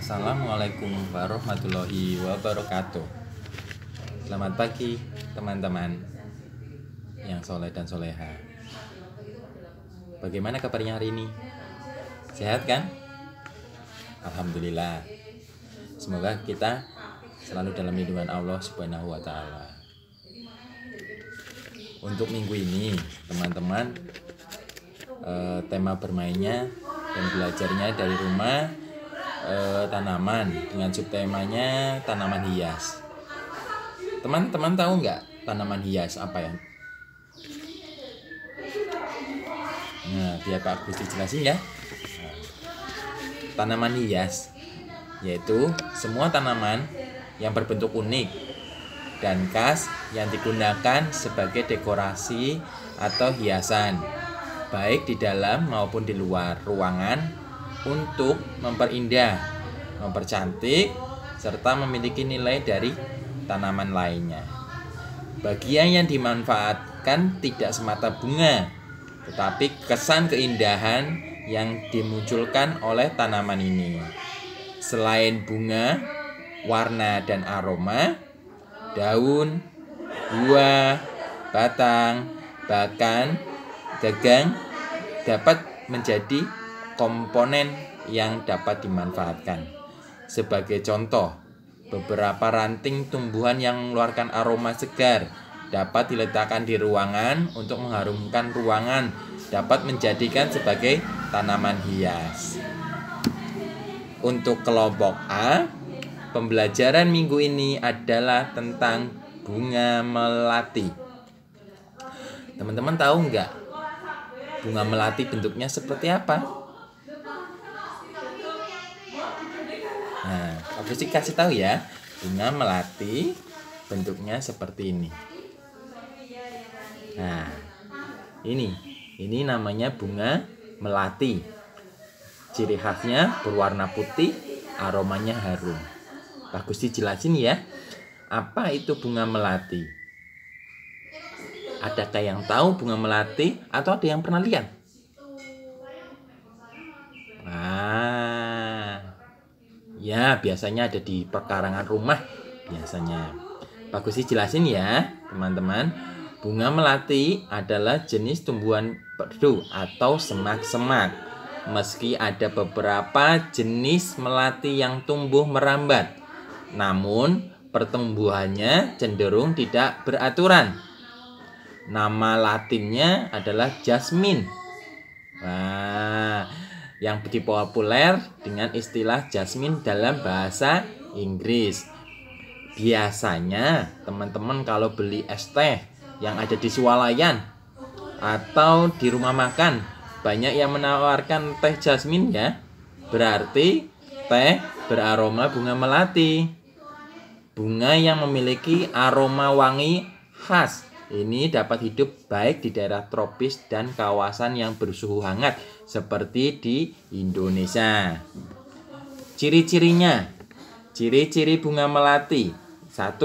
Assalamualaikum warahmatullahi wabarakatuh. Selamat pagi teman-teman yang soleh dan soleha. Bagaimana kabarnya hari ini? Sehat kan? Alhamdulillah. Semoga kita selalu dalam lindungan Allah Subhanahu wa Ta'ala. Untuk minggu ini teman-teman, tema bermainnya dan belajarnya dari rumah, tanaman dengan subtemanya tanaman hias. Teman-teman tahu nggak tanaman hias apa ya? Nah, biar Pak Agus dijelasin ya. Tanaman hias yaitu semua tanaman yang berbentuk unik dan khas yang digunakan sebagai dekorasi atau hiasan, baik di dalam maupun di luar ruangan untuk memperindah, mempercantik, serta memiliki nilai dari tanaman lainnya. Bagian yang dimanfaatkan tidak semata bunga, tetapi kesan keindahan yang dimunculkan oleh tanaman ini. Selain bunga, warna dan aroma, daun, buah, batang, bahkan gagang dapat menjadi komponen yang dapat dimanfaatkan. Sebagai contoh, beberapa ranting tumbuhan yang mengeluarkan aroma segar dapat diletakkan di ruangan untuk mengharumkan ruangan, dapat menjadikan sebagai tanaman hias. Untuk kelompok A, pembelajaran minggu ini adalah tentang bunga melati. Teman-teman tahu nggak bunga melati bentuknya seperti apa? Nah, aku sih kasih tahu ya, bunga melati bentuknya seperti ini. Nah, ini namanya bunga melati. Ciri khasnya berwarna putih, aromanya harum. Bagus dijelasin ya, apa itu bunga melati? Adakah yang tahu bunga melati atau ada yang pernah lihat? Ya, biasanya ada di pekarangan rumah biasanya. Bagus dijelasin ya, teman-teman. Bunga melati adalah jenis tumbuhan perdu atau semak-semak. Meski ada beberapa jenis melati yang tumbuh merambat, namun pertumbuhannya cenderung tidak beraturan. Nama latinnya adalah jasmine. Yang dipopuler dengan istilah jasmine dalam bahasa Inggris. Biasanya teman-teman kalau beli es teh yang ada di swalayan atau di rumah makan, banyak yang menawarkan teh jasmine ya. Berarti teh beraroma bunga melati. Bunga yang memiliki aroma wangi khas. Ini dapat hidup baik di daerah tropis dan kawasan yang bersuhu hangat seperti di Indonesia. Ciri-cirinya, ciri-ciri bunga melati. 1.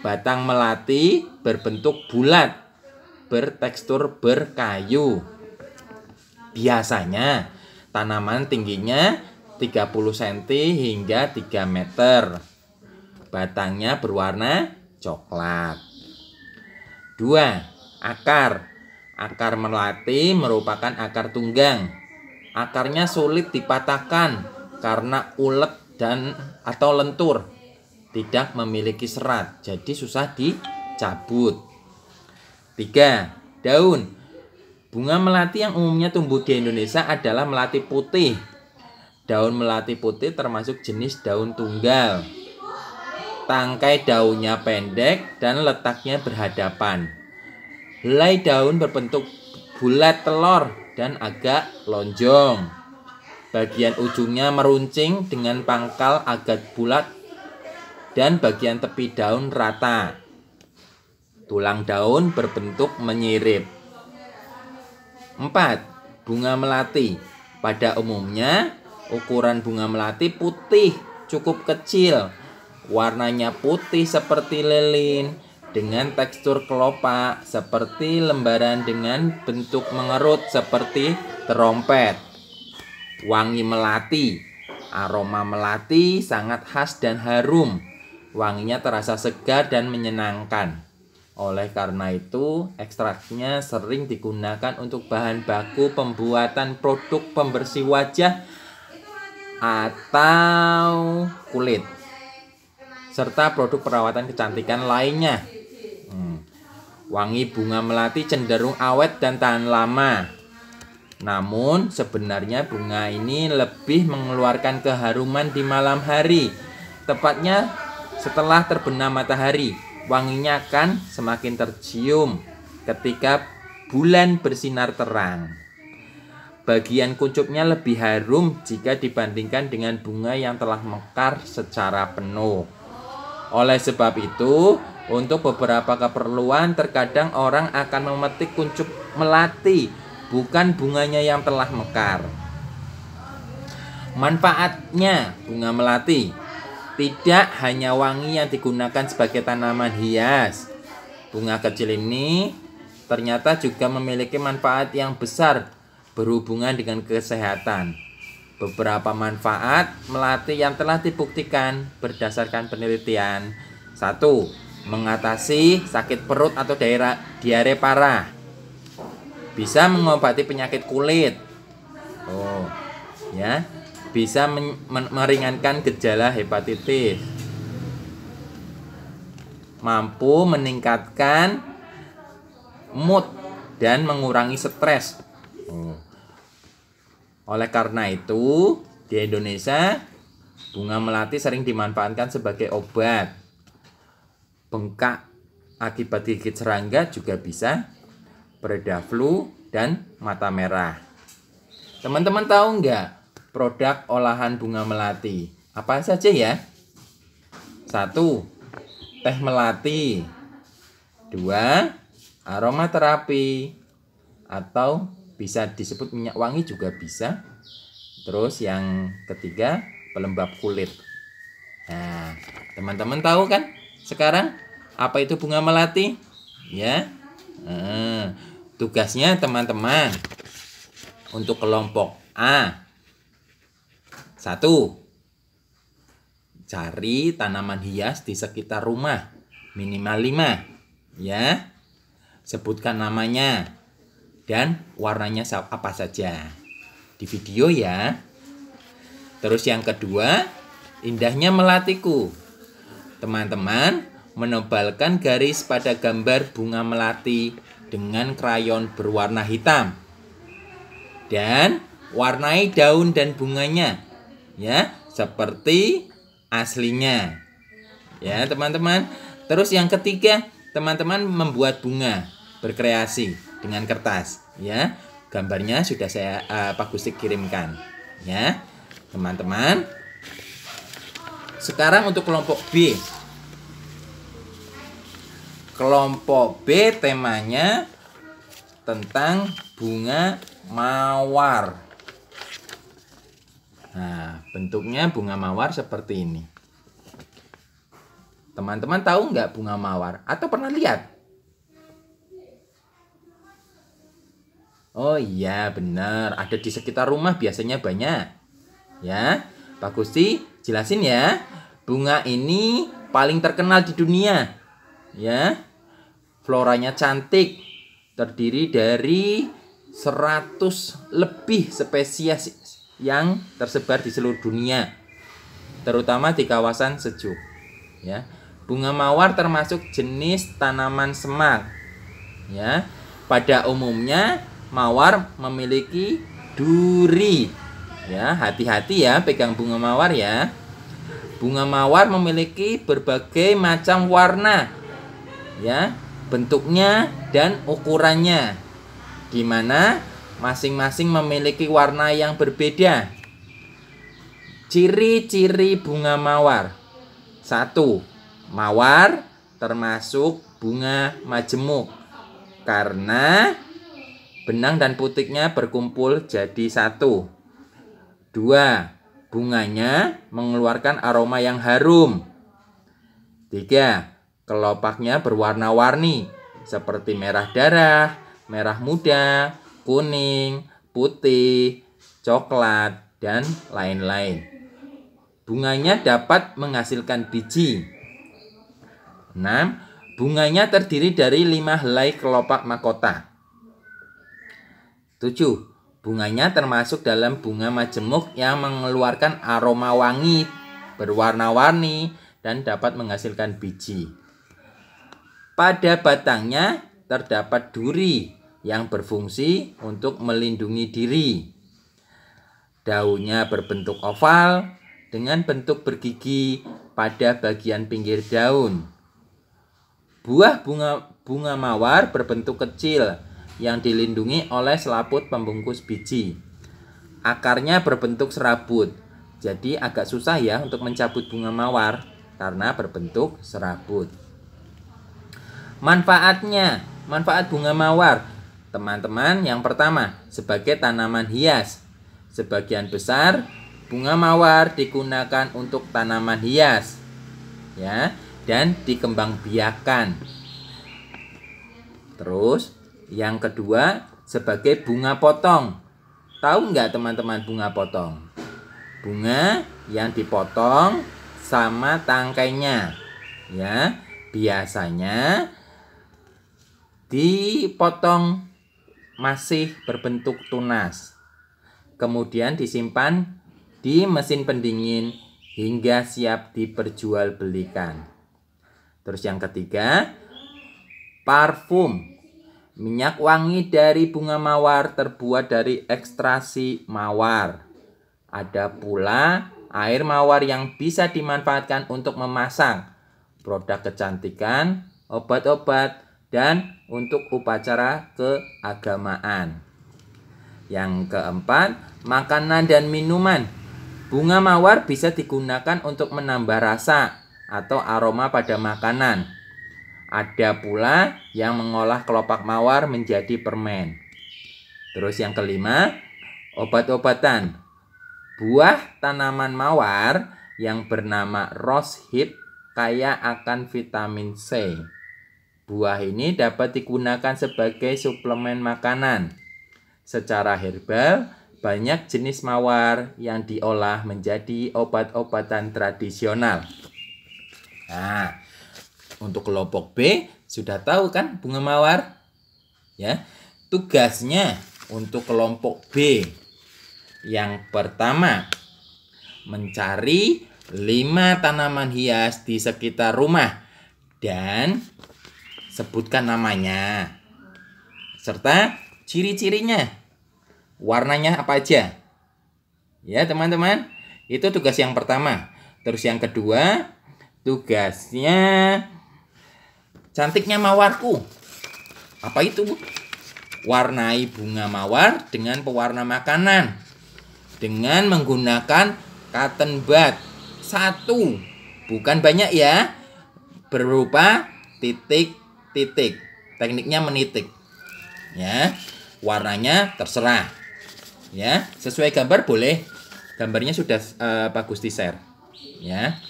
Batang melati berbentuk bulat, bertekstur berkayu. Biasanya tanaman tingginya 30 cm hingga 3 meter. Batangnya berwarna coklat. 2. Akar. Akar melati merupakan akar tunggang. Akarnya sulit dipatahkan karena ulet dan atau lentur. Tidak memiliki serat, jadi susah dicabut. 3. Daun. Bunga melati yang umumnya tumbuh di Indonesia adalah melati putih. Daun melati putih termasuk jenis daun tunggal. Tangkai daunnya pendek dan letaknya berhadapan. Helai daun berbentuk bulat telur dan agak lonjong. Bagian ujungnya meruncing dengan pangkal agak bulat dan bagian tepi daun rata. Tulang daun berbentuk menyirip. 4. Bunga melati. Pada umumnya, ukuran bunga melati putih, cukup kecil. Warnanya putih seperti lilin, dengan tekstur kelopak seperti lembaran dengan bentuk mengerut seperti terompet. Wangi melati. Aroma melati sangat khas dan harum. Wanginya terasa segar dan menyenangkan. Oleh karena itu, ekstraknya sering digunakan untuk bahan baku pembuatan produk pembersih wajah atau kulit, serta produk perawatan kecantikan lainnya. Wangi bunga melati cenderung awet dan tahan lama. Namun, sebenarnya bunga ini lebih mengeluarkan keharuman di malam hari, tepatnya setelah terbenam matahari. Wanginya akan semakin tercium ketika bulan bersinar terang. Bagian kuncupnya lebih harum jika dibandingkan dengan bunga yang telah mekar secara penuh. Oleh sebab itu, untuk beberapa keperluan terkadang orang akan memetik kuncup melati, bukan bunganya yang telah mekar. Manfaatnya bunga melati. Tidak hanya wangi yang digunakan sebagai tanaman hias. Bunga kecil ini ternyata juga memiliki manfaat yang besar berhubungan dengan kesehatan. Beberapa manfaat melati yang telah dibuktikan berdasarkan penelitian. 1. Mengatasi sakit perut atau diare parah. Bisa mengobati penyakit kulit. Bisa meringankan gejala hepatitis. Mampu meningkatkan mood dan mengurangi stres. Oleh karena itu, di Indonesia bunga melati sering dimanfaatkan sebagai obat. Bengkak akibat gigit serangga juga bisa, pereda flu, dan mata merah. Teman-teman tahu nggak produk olahan bunga melati? Apa saja ya? 1. Teh melati. 2. Aromaterapi atau bisa disebut minyak wangi juga bisa. Terus yang ketiga, pelembab kulit. Nah, teman-teman tahu kan sekarang apa itu bunga melati? Ya. Tugasnya teman-teman untuk kelompok A. 1. Cari tanaman hias di sekitar rumah, minimal 5. Ya. Sebutkan namanya dan warnanya apa saja di video ya. Terus yang kedua, indahnya melatiku. Teman-teman menebalkan garis pada gambar bunga melati dengan krayon berwarna hitam dan warnai daun dan bunganya ya seperti aslinya ya teman-teman. Terus yang ketiga, teman-teman membuat bunga, berkreasi dengan kertas ya. Gambarnya sudah Pak Gusti kirimkan ya teman-teman. Sekarang untuk kelompok B. Kelompok B temanya tentang bunga mawar. Nah, bentuknya bunga mawar seperti ini. Teman-teman tahu nggak bunga mawar? Atau pernah lihat? Oh iya, benar. Ada di sekitar rumah biasanya banyak. Ya, Pak Gusti jelasin ya. Bunga ini paling terkenal di dunia. Ya. Floranya cantik. Terdiri dari 100 lebih spesies yang tersebar di seluruh dunia, terutama di kawasan sejuk. Ya. Bunga mawar termasuk jenis tanaman semak. Ya. Pada umumnya mawar memiliki duri. Ya, hati-hati ya pegang bunga mawar ya. Bunga mawar memiliki berbagai macam warna. Ya, bentuknya dan ukurannya, di mana masing-masing memiliki warna yang berbeda. Ciri-ciri bunga mawar. 1. Mawar termasuk bunga majemuk karena benang dan putiknya berkumpul jadi satu. 2. Bunganya mengeluarkan aroma yang harum. 3. Kelopaknya berwarna-warni seperti merah darah, merah muda, kuning, putih, coklat, dan lain-lain. bunganya dapat menghasilkan biji. 6. Bunganya terdiri dari 5 helai kelopak mahkota. 7. Bunganya termasuk dalam bunga majemuk yang mengeluarkan aroma wangi, berwarna-warni, dan dapat menghasilkan biji. Pada batangnya terdapat duri yang berfungsi untuk melindungi diri. Daunnya berbentuk oval dengan bentuk bergigi pada bagian pinggir daun. Buah bunga mawar berbentuk kecil yang dilindungi oleh selaput pembungkus biji. Akarnya berbentuk serabut, jadi agak susah ya untuk mencabut bunga mawar karena berbentuk serabut. Manfaat bunga mawar, teman-teman, yang pertama, sebagai tanaman hias. Sebagian besar bunga mawar digunakan untuk tanaman hias, ya, dan dikembangbiakan. Terus, yang kedua, sebagai bunga potong. Tahu nggak teman-teman bunga potong? Bunga yang dipotong sama tangkainya, ya, biasanya dipotong masih berbentuk tunas, kemudian disimpan di mesin pendingin hingga siap diperjualbelikan. Terus yang ketiga, parfum. Minyak wangi dari bunga mawar terbuat dari ekstraksi mawar. Ada pula air mawar yang bisa dimanfaatkan untuk memasak, produk kecantikan, obat-obat, dan untuk upacara keagamaan. Yang keempat, makanan dan minuman. Bunga mawar bisa digunakan untuk menambah rasa atau aroma pada makanan. Ada pula yang mengolah kelopak mawar menjadi permen. Terus yang kelima, obat-obatan. Buah tanaman mawar yang bernama rosehip kaya akan vitamin C. Buah ini dapat digunakan sebagai suplemen makanan. Secara herbal, banyak jenis mawar yang diolah menjadi obat-obatan tradisional. Nah, untuk kelompok B sudah tahu kan bunga mawar? Ya, tugasnya untuk kelompok B. Yang pertama, mencari 5 tanaman hias di sekitar rumah dan sebutkan namanya serta ciri-cirinya. Warnanya apa aja? Ya, teman-teman. Itu tugas yang pertama. Terus yang kedua, tugasnya cantiknya mawarku. Apa itu, Bu? Warnai bunga mawar dengan pewarna makanan dengan menggunakan cotton bud 1. Bukan banyak ya. Berupa titik-titik. Tekniknya menitik. Ya. Warnanya terserah. Ya, sesuai gambar boleh. Gambarnya sudah bagus di-share. Ya.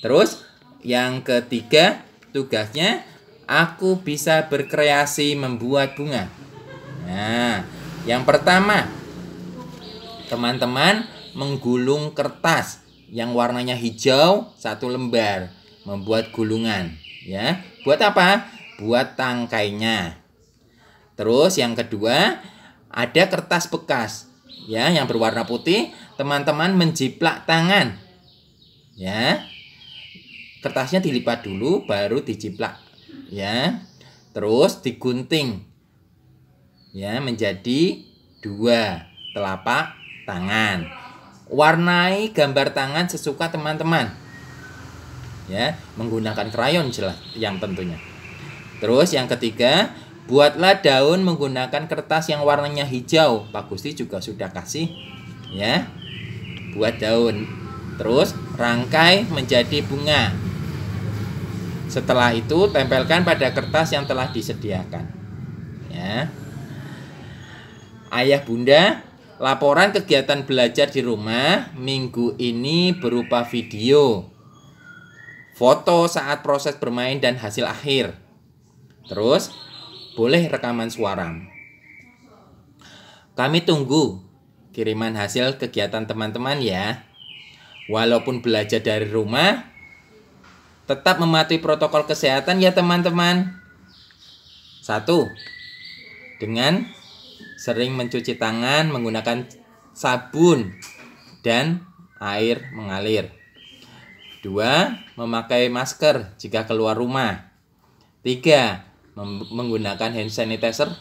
Terus yang ketiga, tugasnya aku bisa berkreasi membuat bunga. Nah, yang pertama, teman-teman menggulung kertas yang warnanya hijau 1 lembar, membuat gulungan, ya. Buat apa? Buat tangkainya. Terus yang kedua, ada kertas bekas, ya, yang berwarna putih. Teman-teman menjiplak tangan, ya. Kertasnya dilipat dulu, baru dijiplak, ya. Terus digunting, ya, menjadi 2 telapak tangan. Warnai gambar tangan sesuka teman-teman, ya, menggunakan krayon jelas yang tentunya. Terus yang ketiga, buatlah daun menggunakan kertas yang warnanya hijau. Pak Gusti juga sudah kasih, ya. Buat daun. Terus rangkai menjadi bunga. Setelah itu tempelkan pada kertas yang telah disediakan, ya. Ayah bunda, laporan kegiatan belajar di rumah minggu ini berupa video, foto saat proses bermain dan hasil akhir. Terus boleh rekaman suara. Kami tunggu kiriman hasil kegiatan teman-teman ya. walaupun belajar dari rumah, tetap mematuhi protokol kesehatan ya teman-teman. 1. Dengan sering mencuci tangan menggunakan sabun dan air mengalir. 2. Memakai masker jika keluar rumah. 3. Menggunakan hand sanitizer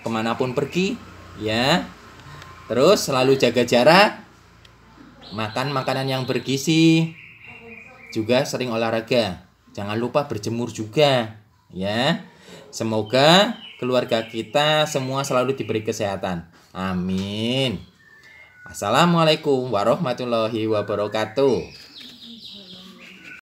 kemanapun pergi, ya. Terus selalu jaga jarak, makan makanan yang bergizi, juga sering olahraga. Jangan lupa berjemur juga, ya. Semoga keluarga kita semua selalu diberi kesehatan. Amin. Assalamualaikum warahmatullahi wabarakatuh.